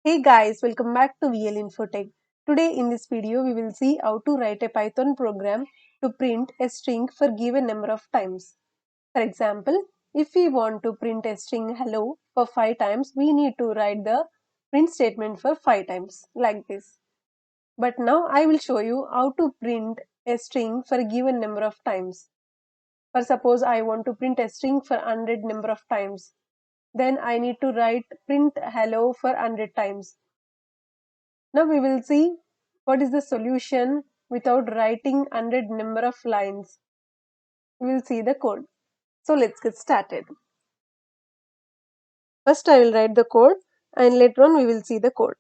Hey guys, welcome back to VL InfoTech. Today in this video we will see how to write a Python program to print a string for given number of times. For example, if we want to print a string hello for 5 times, we need to write the print statement for 5 times like this. But now I will show you how to print a string for a given number of times. For suppose I want to print a string for 100 number of times, then I need to write print hello for 100 times. Now we will see what is the solution without writing 100 number of lines. We will see the code. So let's get started. First I will write the code and later on we will see the code.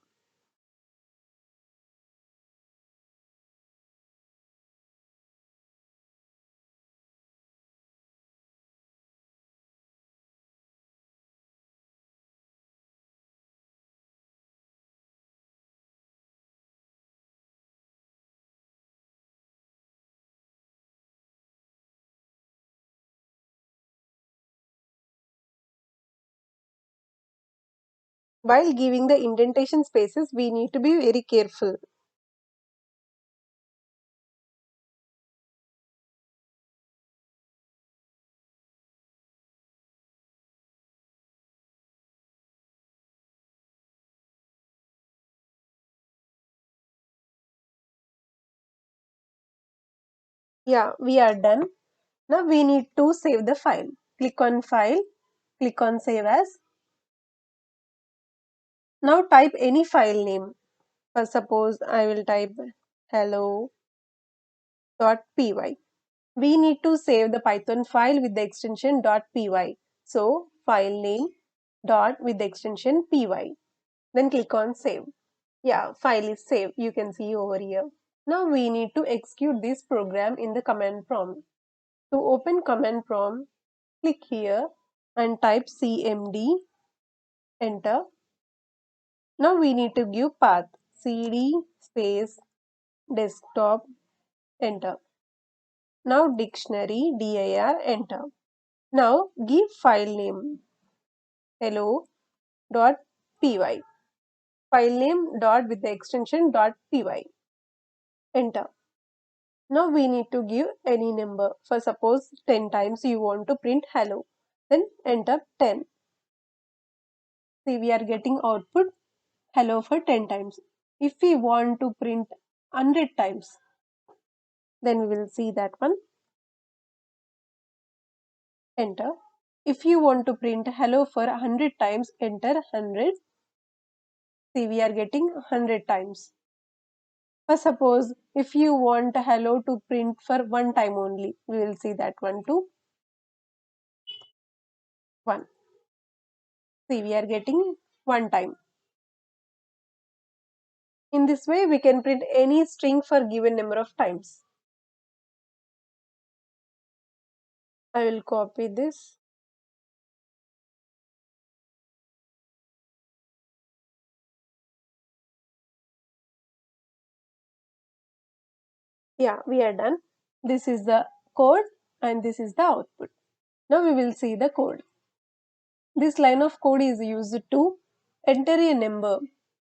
While giving the indentation spaces, we need to be very careful. Yeah, we are done. Now we need to save the file. Click on File, click on Save As. Now type any file name. For suppose I will type hello.py. We need to save the Python file with the extension .py. So file name dot with the extension py. Then click on save. Yeah, file is saved. You can see over here. Now we need to execute this program in the command prompt. To open command prompt, click here and type cmd, enter. Now we need to give path cd space desktop, enter. Now dictionary dir, enter. Now give file name hello.py. File name dot with the extension .py. Enter. Now we need to give any number. For suppose 10 times you want to print hello. Then enter 10. See, we are getting output hello for 10 times. If we want to print 100 times, then we will see that one. Enter. If you want to print hello for 100 times, enter 100. See, we are getting 100 times. For suppose if you want hello to print for one time only, we will see that one too. 1. See, we are getting one time. In this way, we can print any string for given number of times. I will copy this. Yeah, we are done. This is the code and this is the output. Now we will see the code. This line of code is used to enter a number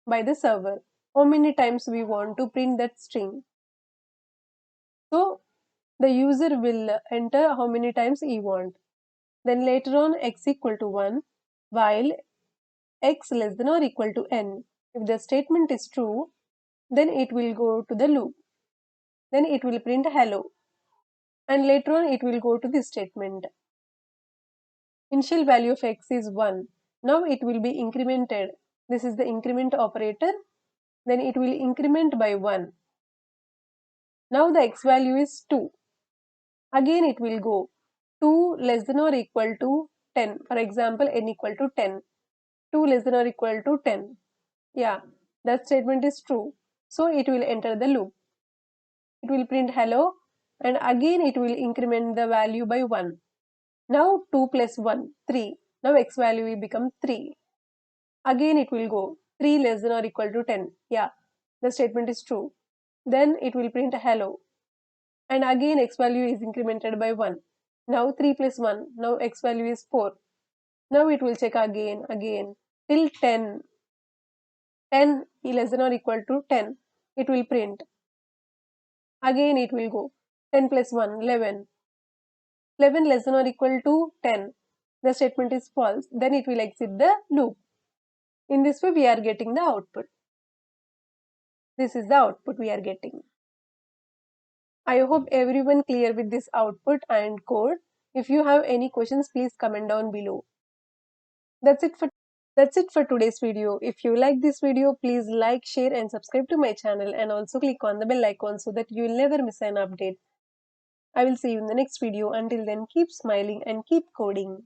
by the server. How many times we want to print that string. So the user will enter how many times he wants. Then later on x equal to 1 while x less than or equal to n. If the statement is true, then it will go to the loop. Then it will print hello. And later on it will go to this statement. Initial value of x is 1. Now it will be incremented. This is the increment operator. Then it will increment by 1. Now the x value is 2. Again it will go 2 less than or equal to 10. For example, n equal to 10. 2 less than or equal to 10. Yeah, that statement is true. So it will enter the loop. It will print hello and again it will increment the value by 1. Now 2 plus 1, 3. Now x value will become 3. Again it will go 3 less than or equal to 10. Yeah, the statement is true. Then it will print hello. And again x value is incremented by 1. Now 3 plus 1. Now x value is 4. Now it will check again till 10. 10 less than or equal to 10, it will print. Again it will go 10 plus 1, 11. 11 less than or equal to 10. The statement is false. Then it will exit the loop. In this way we are getting the output. This is the output we are getting. I hope everyone clear with this output and code. If you have any questions, please comment down below. That's it for today's video. If you like this video, please like, share and subscribe to my channel, and also click on the bell icon so that you will never miss an update. I will see you in the next video. Until then, keep smiling and keep coding.